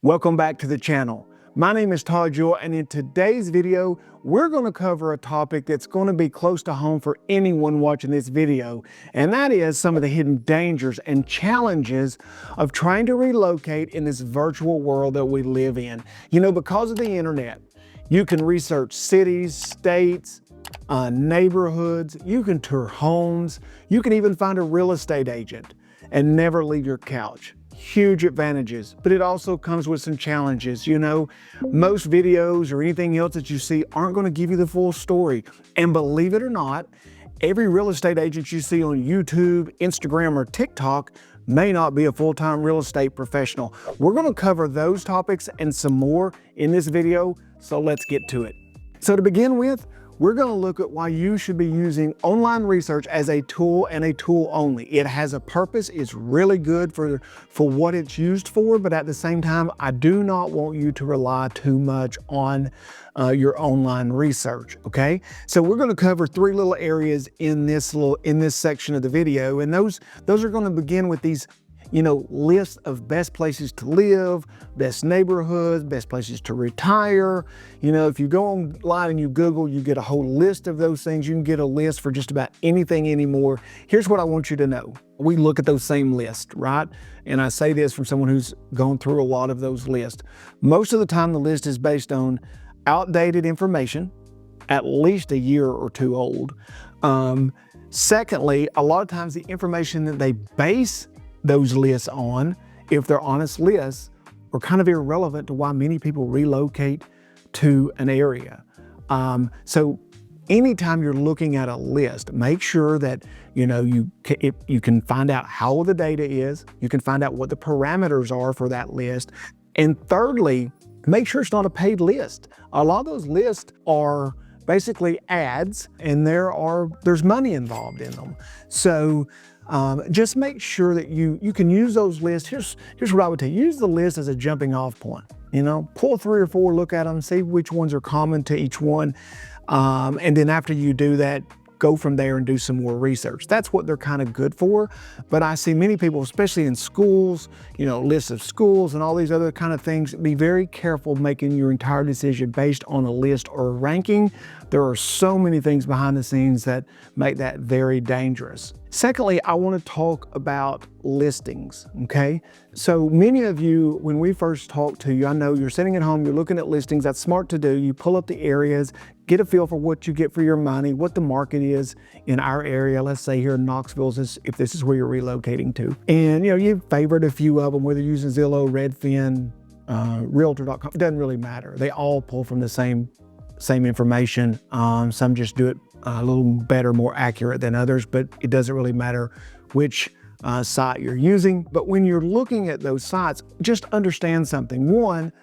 Welcome back to the channel. My name is Jewell, and in today's video, we're going to cover a topic that's going to be close to home for anyone watching this video, and that is some of the hidden dangers and challenges of trying to relocate in this virtual world that we live in. You know, because of the internet, you can research cities, states, neighborhoods, you can tour homes, you can even find a real estate agent and never leave your couch. Huge advantages, but it also comes with some challenges. You know, most videos or anything else that you see aren't going to give you the full story. And believe it or not, every real estate agent you see on YouTube, Instagram, or TikTok may not be a full-time real estate professional. We're going to cover those topics and some more in this video, so let's get to it. So to begin with, we're going to look at why you should be using online research as a tool and a tool only. It has a purpose, it's really good for what it's used for, but at the same time, I do not want you to rely too much on your online research, okay? So we're going to cover three little areas in this section of the video, and those are going to begin with these lists of best places to live, best neighborhoods, best places to retire. You know, if you go online and you Google, you get a whole list of those things. You can get a list for just about anything anymore. Here's what I want you to know. We look at those same lists, right? And I say this from someone who's gone through a lot of those lists. Most of the time, the list is based on outdated information, at least a year or two old. Secondly, a lot of times the information that they base those lists on, if they're honest lists, are kind of irrelevant to why many people relocate to an area. So anytime you're looking at a list, make sure that you can find out how old the data is, you can find out what the parameters are for that list, and thirdly, make sure it's not a paid list. A lot of those lists are basically ads, and there's money involved in them. So just make sure that you can use those lists. Here's what I would tell you. Use the list as a jumping off point. Pull 3 or 4, look at them, see which ones are common to each one. And then after you do that, go from there and do some more research. That's what they're kind of good for. But I see many people, especially in schools, lists of schools and all these other kind of things, be very careful making your entire decision based on a list or a ranking. There are so many things behind the scenes that make that very dangerous. Secondly, I want to talk about listings, okay? So many of you, when we first talked to you, I know you're sitting at home, you're looking at listings. That's smart to do. You pull up the areas, get a feel for what you get for your money, what the market is in our area. Let's say here in Knoxville, if this is where you're relocating to. And you favored a few of them, whether you're using Zillow, Redfin, Realtor.com, it doesn't really matter. They all pull from the same information. Some just do it a little better, more accurate than others, but it doesn't really matter which site you're using. But when you're looking at those sites, just understand something. One,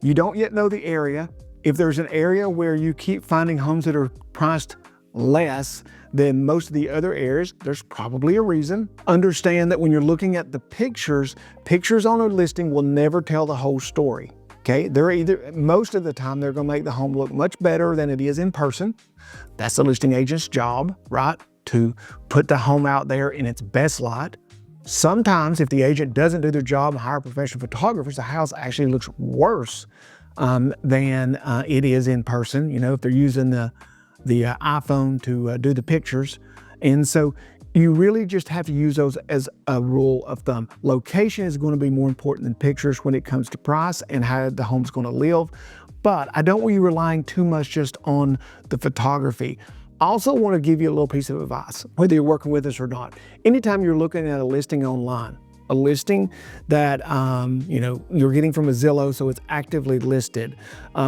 you don't yet know the area. If there's an area where you keep finding homes that are priced less than most of the other areas, there's probably a reason. Understand that when you're looking at the pictures on a listing will never tell the whole story. Okay, most of the time they're going to make the home look much better than it is in person. That's the listing agent's job, right? To put the home out there in its best light. Sometimes if the agent doesn't do their job and hire professional photographers, the house actually looks worse than it is in person. If they're using the iPhone to do the pictures. And so you really just have to use those as a rule of thumb. Location is going to be more important than pictures when it comes to price and how the home's going to live. But I don't want you relying too much just on the photography. I also want to give you a little piece of advice, whether you're working with us or not. Anytime you're looking at a listing online, a listing that you're getting from a Zillow, so it's actively listed,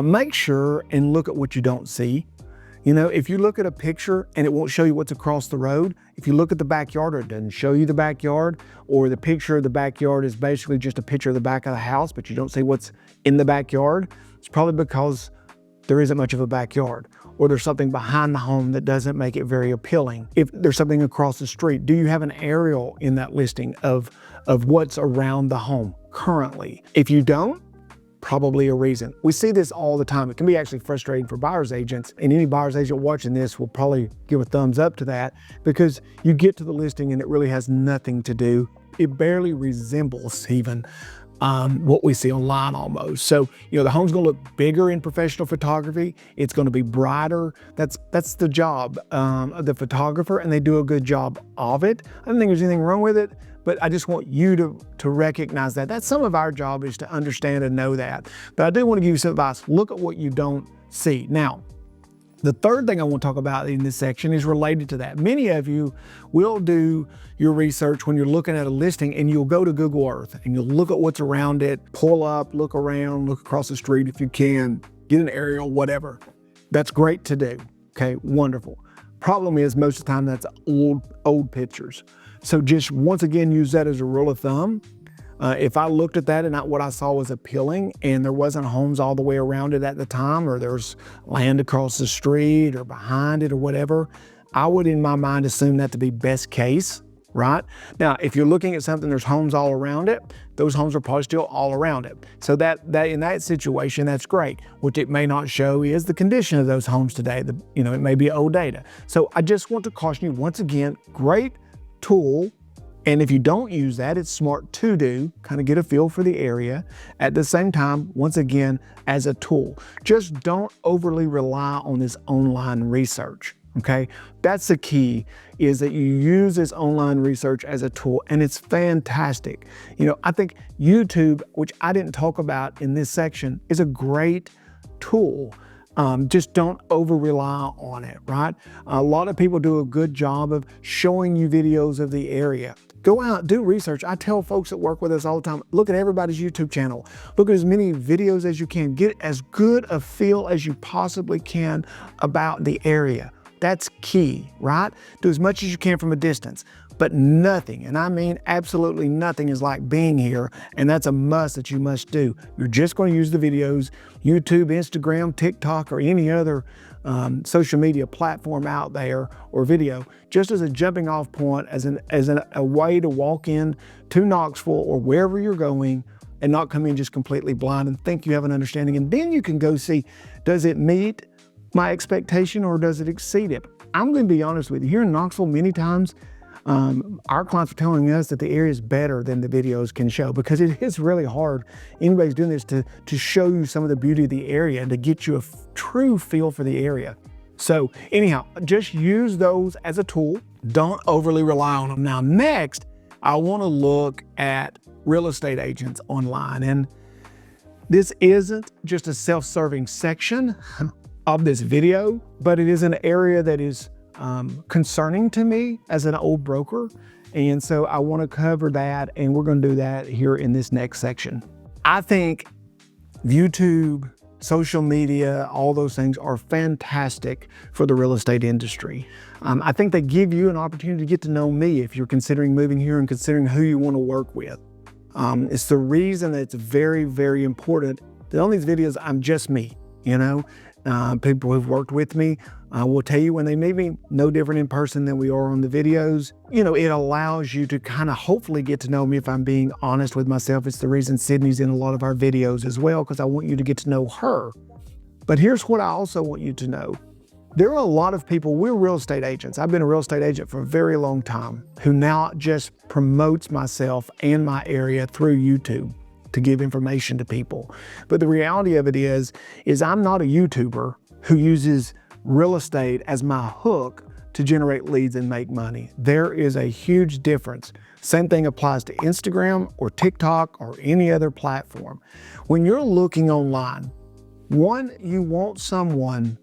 make sure and look at what you don't see. If you look at a picture and it won't show you what's across the road, if you look at the backyard or it doesn't show you the backyard, or the picture of the backyard is basically just a picture of the back of the house, but you don't see what's in the backyard, it's probably because there isn't much of a backyard, or there's something behind the home that doesn't make it very appealing. If there's something across the street, do you have an aerial in that listing of what's around the home currently? If you don't, probably a reason. We see this all the time. It can be actually frustrating for buyer's agents, and any buyer's agent watching this will probably give a thumbs up to that, because you get to the listing and it really has nothing to do. It barely resembles even what we see online almost. So, the home's gonna look bigger in professional photography. It's gonna be brighter. That's the job of the photographer, and they do a good job of it. I don't think there's anything wrong with it, but I just want you to recognize that. That's some of our job, is to understand and know that. But I do want to give you some advice. Look at what you don't see. Now, the third thing I want to talk about in this section is related to that. Many of you will do your research when you're looking at a listing, and you'll go to Google Earth and you'll look at what's around it, pull up, look around, look across the street if you can, get an aerial, whatever. That's great to do. Okay, wonderful. Problem is, most of the time that's old pictures. So just once again, use that as a rule of thumb. If I looked at that and what I saw was appealing, and there wasn't homes all the way around it at the time, or there's land across the street or behind it or whatever, I would in my mind assume that to be best case, right? Now, if you're looking at something, there's homes all around it, those homes are probably still all around it. So that in that situation, that's great. What it may not show is the condition of those homes today. It may be old data. So I just want to caution you once again, great tool. And if you don't use that, it's smart to do, kind of get a feel for the area. At the same time, once again, as a tool. Just don't overly rely on this online research, okay? That's the key, is that you use this online research as a tool, and it's fantastic. I think YouTube, which I didn't talk about in this section, is a great tool. Just don't over rely on it, right? A lot of people do a good job of showing you videos of the area. Go out, do research. I tell folks that work with us all the time, look at everybody's YouTube channel. Look at as many videos as you can. Get as good a feel as you possibly can about the area. That's key, right? Do as much as you can from a distance. But nothing, and I mean absolutely nothing, is like being here, and that's a must that you must do. You're just going to use the videos, YouTube, Instagram, TikTok, or any other social media platform out there, or video, just as a jumping off point, as a way to walk in to Knoxville or wherever you're going, and not come in just completely blind and think you have an understanding. And then you can go see, does it meet my expectation or does it exceed it? I'm going to be honest with you, here in Knoxville, many times, our clients are telling us that the area is better than the videos can show, because it is really hard. Anybody's doing this to show you some of the beauty of the area and to get you a true feel for the area. So anyhow, just use those as a tool. Don't overly rely on them. Now, next, I want to look at real estate agents online. And this isn't just a self-serving section of this video, but it is an area that is concerning to me as an old broker. And so I want to cover that, and we're going to do that here in this next section. I think YouTube, social media, all those things are fantastic for the real estate industry. I think they give you an opportunity to get to know me if you're considering moving here and considering who you want to work with. It's the reason that it's very, very important that on these videos, I'm just me, people who've worked with me will tell you when they meet me, no different in person than we are on the videos. It allows you to kind of hopefully get to know me if I'm being honest with myself. It's the reason Sydney's in a lot of our videos as well, because I want you to get to know her. But here's what I also want you to know. There are a lot of people, we're real estate agents. I've been a real estate agent for a very long time, who now just promotes myself and my area through YouTube to give information to people. But the reality of it is I'm not a YouTuber who uses real estate as my hook to generate leads and make money. There is a huge difference. Same thing applies to Instagram or TikTok or any other platform. When you're looking online, one, you want someone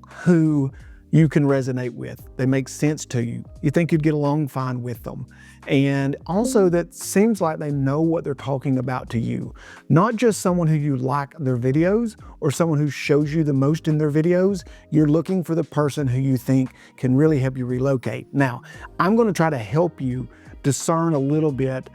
who you can resonate with. They make sense to you. You think you'd get along fine with them. And also that seems like they know what they're talking about to you. Not just someone who you like their videos or someone who shows you the most in their videos. You're looking for the person who you think can really help you relocate. Now, I'm going to try to help you discern a little bit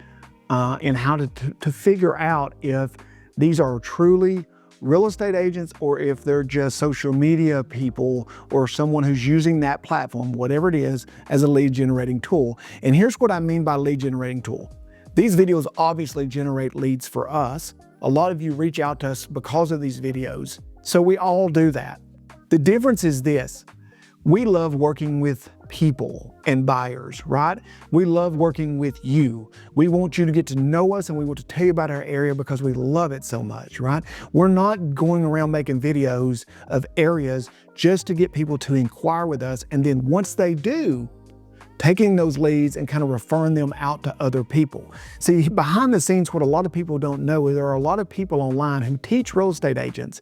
in how to figure out if these are truly real estate agents or if they're just social media people or someone who's using that platform, whatever it is, as a lead generating tool. And here's what I mean by lead generating tool. These videos obviously generate leads for us. A lot of you reach out to us because of these videos. So we all do that. The difference is this: we love working with people and buyers, right? We love working with you. We want you to get to know us and we want to tell you about our area because we love it so much, right? We're not going around making videos of areas just to get people to inquire with us. And then once they do, taking those leads and kind of referring them out to other people. See, behind the scenes, what a lot of people don't know is there are a lot of people online who teach real estate agents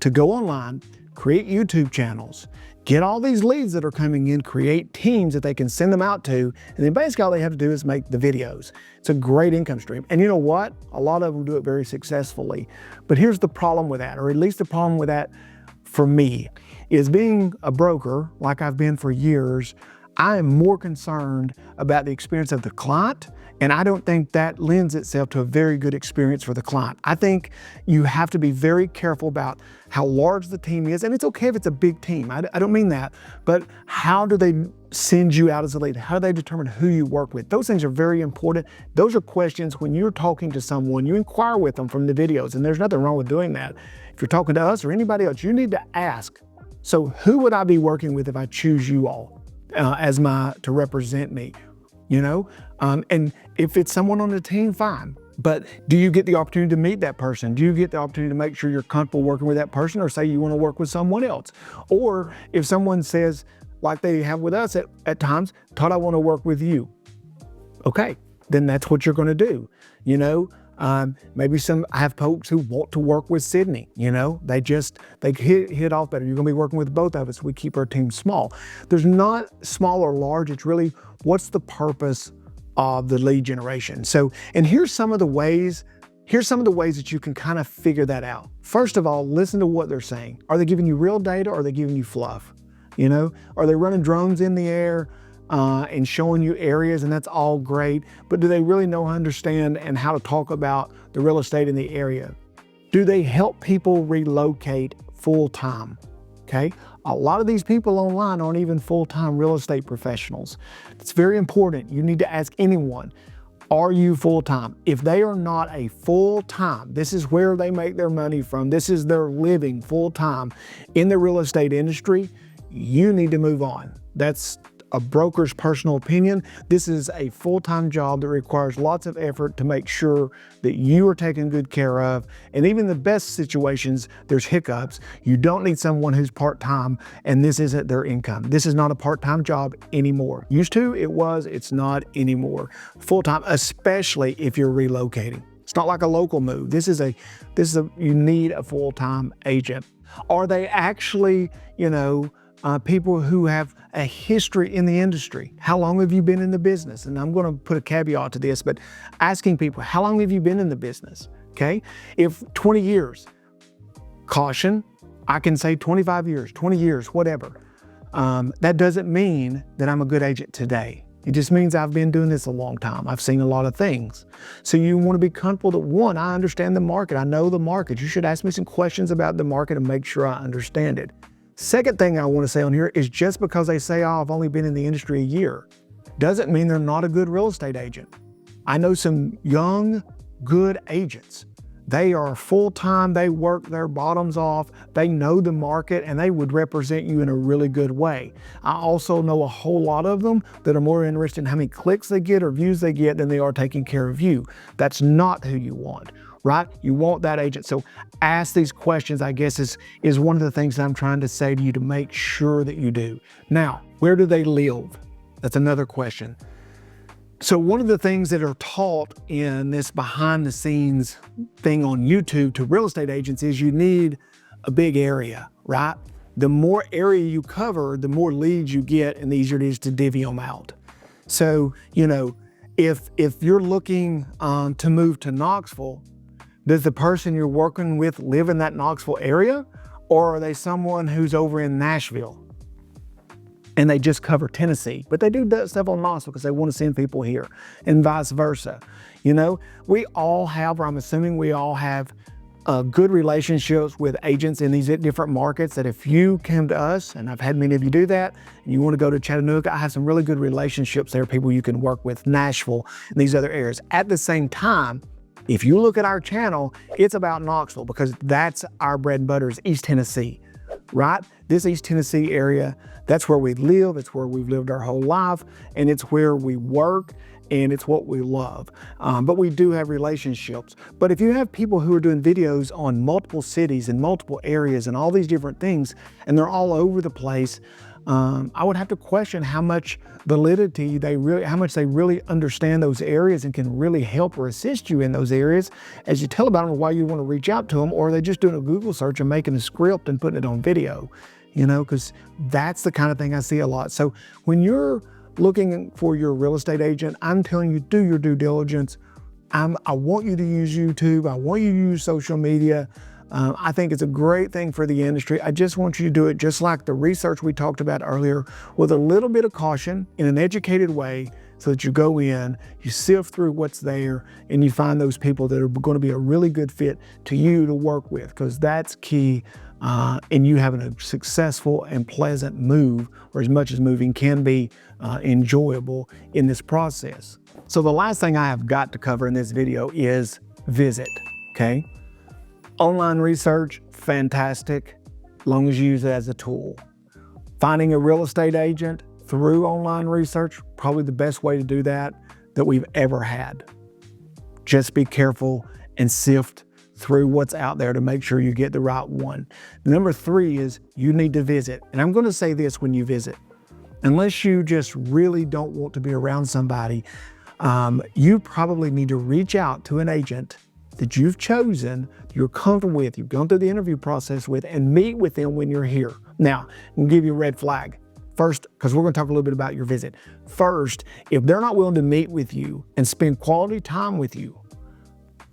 to go online, create YouTube channels, get all these leads that are coming in, create teams that they can send them out to, and then basically all they have to do is make the videos. It's a great income stream. And you know what? A lot of them do it very successfully. But here's the problem with that, or at least the problem with that for me, is being a broker, like I've been for years, I am more concerned about the experience of the client, and I don't think that lends itself to a very good experience for the client. I think you have to be very careful about how large the team is, and it's okay if it's a big team. I don't mean that, but how do they send you out as a lead? How do they determine who you work with? Those things are very important. Those are questions when you're talking to someone, you inquire with them from the videos, and there's nothing wrong with doing that. If you're talking to us or anybody else, you need to ask, so who would I be working with if I choose you all? To represent me, you know? And if it's someone on the team, fine. But do you get the opportunity to meet that person? Do you get the opportunity to make sure you're comfortable working with that person, or say you want to work with someone else? Or if someone says, like they have with us at times, Todd, I want to work with you. Okay, then that's what you're going to do, you know? Maybe I have folks who want to work with Sydney, you know, they hit off better. You're gonna be working with both of us. We keep our team small. There's not small or large, it's really what's the purpose of the lead generation. So, and here's some of the ways that you can kind of figure that out. First of all, listen to what they're saying. Are they giving you real data or are they giving you fluff? You know, are they running drones in the air? And showing you areas, and that's all great, but do they really know, understand, and how to talk about the real estate in the area? Do they help people relocate full-time? Okay, a lot of these people online aren't even full-time real estate professionals. It's very important. You need to ask anyone, are you full-time? If they are not a full-time, this is where they make their money from, this is their living full-time in the real estate industry, you need to move on. That's a broker's personal opinion. This is a full-time job that requires lots of effort to make sure that you are taken good care of. And even the best situations, there's hiccups. You don't need someone who's part-time and this isn't their income. This is not a part-time job anymore. Used to, it was, it's not anymore. Full-time, especially if you're relocating. It's not like a local move. You need a full-time agent. Are they actually, you know, people who have a history in the industry? How long have you been in the business? And I'm going to put a caveat to this, but asking people, how long have you been in the business? Okay. If 20 years, caution, I can say 25 years, 20 years, whatever. That doesn't mean that I'm a good agent today. It just means I've been doing this a long time. I've seen a lot of things. So you want to be comfortable that, one, I understand the market. I know the market. You should ask me some questions about the market and make sure I understand it. Second thing I want to say on here is just because they say, oh, I've only been in the industry a year, doesn't mean they're not a good real estate agent. I know some young, good agents. They are full-time, they work their bottoms off, they know the market, and they would represent you in a really good way. I also know a whole lot of them that are more interested in how many clicks they get or views they get than they are taking care of you. That's not who you want, right? You want that agent. So ask these questions, I guess, is one of the things that I'm trying to say to you to make sure that you do. Now, where do they live? That's another question. So one of the things that are taught in this behind the scenes thing on YouTube to real estate agents is you need a big area, right? The more area you cover, the more leads you get and the easier it is to divvy them out. So, you know, if you're looking to move to Knoxville, does the person you're working with live in that Knoxville area? Or are they someone who's over in Nashville and they just cover Tennessee, but they do stuff on Knoxville because they want to send people here, and vice versa? You know, we all have, or I'm assuming we all have good relationships with agents in these different markets that if you came to us, and I've had many of you do that, and you want to go to Chattanooga, I have some really good relationships there, people you can work with, Nashville, and these other areas. At the same time, if you look at our channel, it's about Knoxville because that's our bread and butter is East Tennessee. right? This East Tennessee area, that's where we live, it's where we've lived our whole life, and it's where we work, and it's what we love. But we do have relationships. But if you have people who are doing videos on multiple cities and multiple areas and all these different things, and they're all over the place, I would have to question how much validity how much they really understand those areas and can really help or assist you in those areas as you tell about them or why you want to reach out to them, or are they just doing a Google search and making a script and putting it on video, because that's the kind of thing I see a lot. So when you're looking for your real estate agent, I'm telling you, do your due diligence. I want you to use YouTube. I want you to use social media. I think it's a great thing for the industry. I just want you to do it just like the research we talked about earlier, with a little bit of caution in an educated way, so that you go in, you sift through what's there, and you find those people that are going to be a really good fit to you to work with, because that's key in you having a successful and pleasant move, or as much as moving can be enjoyable in this process. So the last thing I have got to cover in this video is visit, okay? Online research, fantastic, as long as you use it as a tool. Finding a real estate agent through online research, probably the best way to do that we've ever had. Just be careful and sift through what's out there to make sure you get the right one. Number 3 is you need to visit. And I'm going to say this when you visit. Unless you just really don't want to be around somebody, you probably need to reach out to an agent that you've chosen, you're comfortable with, you've gone through the interview process with, and meet with them when you're here. Now, I'm gonna give you a red flag. First, because we're gonna talk a little bit about your visit. First, if they're not willing to meet with you and spend quality time with you,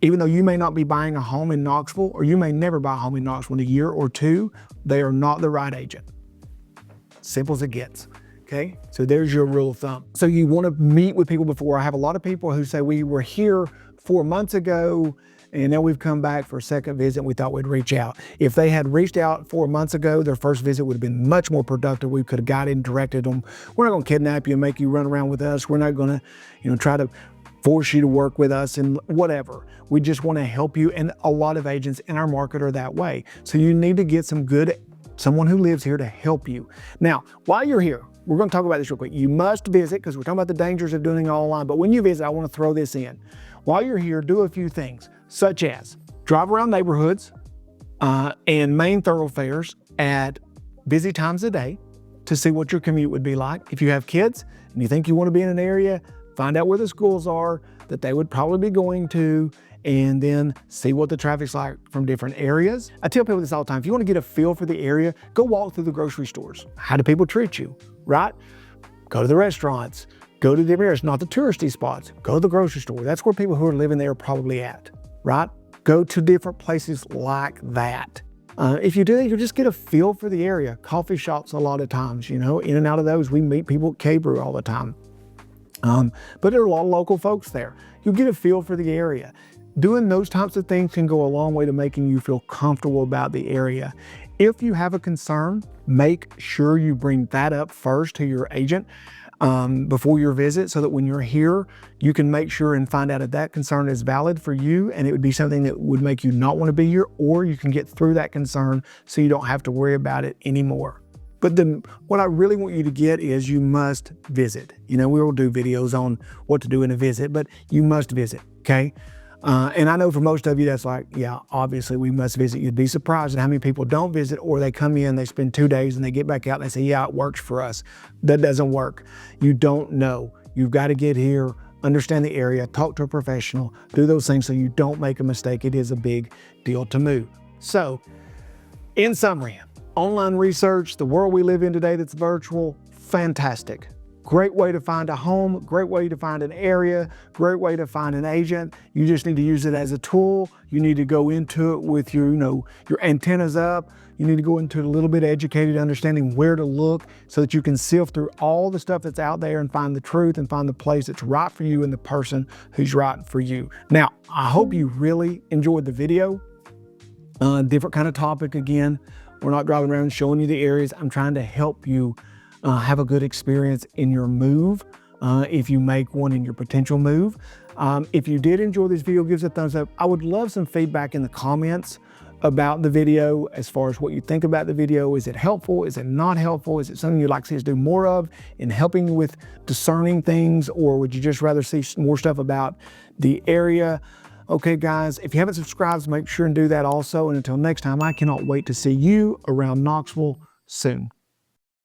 even though you may not be buying a home in Knoxville, or you may never buy a home in Knoxville in a year or two, they are not the right agent. Simple as it gets. Okay, so there's your rule of thumb. So you want to meet with people before. I have a lot of people who say, we were here 4 months ago, and now we've come back for a second visit, and we thought we'd reach out. If they had reached out 4 months ago, their first visit would have been much more productive. We could have guided and directed them. We're not gonna kidnap you and make you run around with us. We're not gonna, try to force you to work with us and whatever. We just wanna help you, and a lot of agents in our market are that way. So you need to get someone who lives here to help you. Now, while you're here, we're gonna talk about this real quick. You must visit, because we're talking about the dangers of doing it all online, but when you visit, I wanna throw this in. While you're here, do a few things, such as drive around neighborhoods and main thoroughfares at busy times of day to see what your commute would be like. If you have kids and you think you wanna be in an area, find out where the schools are that they would probably be going to, and then see what the traffic's like from different areas. I tell people this all the time. If you want to get a feel for the area, go walk through the grocery stores. How do people treat you, right? Go to the restaurants, go to different areas, not the touristy spots. Go to the grocery store. That's where people who are living there are probably at, right? Go to different places like that. If you do that, you'll just get a feel for the area. Coffee shops a lot of times, in and out of those. We meet people at K-Brew all the time. But there are a lot of local folks there. You'll get a feel for the area. Doing those types of things can go a long way to making you feel comfortable about the area. If you have a concern, make sure you bring that up first to your agent before your visit, so that when you're here, you can make sure and find out if that concern is valid for you, and it would be something that would make you not want to be here, or you can get through that concern so you don't have to worry about it anymore. But then what I really want you to get is you must visit. We will do videos on what to do in a visit, but you must visit, okay? And I know for most of you, that's like, yeah, obviously we must visit. You'd be surprised at how many people don't visit, or they come in, they spend 2 days, and they get back out and they say, yeah, it works for us. That doesn't work. You don't know. You've got to get here, understand the area, talk to a professional, do those things so you don't make a mistake. It is a big deal to move. So, in summary, online research, the world we live in today that's virtual, fantastic. Great way to find a home, great way to find an area, great way to find an agent. You just need to use it as a tool. You need to go into it with your, your antennas up. You need to go into it a little bit educated, understanding where to look, so that you can sift through all the stuff that's out there and find the truth and find the place that's right for you and the person who's right for you. Now, I hope you really enjoyed the video. Different kind of topic again. We're not driving around showing you the areas. I'm trying to help you have a good experience in your move, if you make one in your potential move. If you did enjoy this video, give us a thumbs up. I would love some feedback in the comments. about the video as far as what you think about the video. Is it helpful? Is it not helpful? Is it something you'd like to see us do more of in helping you with discerning things, or would you just rather see more stuff about the area? Okay, guys, if you haven't subscribed, make sure and do that also. And until next time, I cannot wait to see you around Knoxville soon.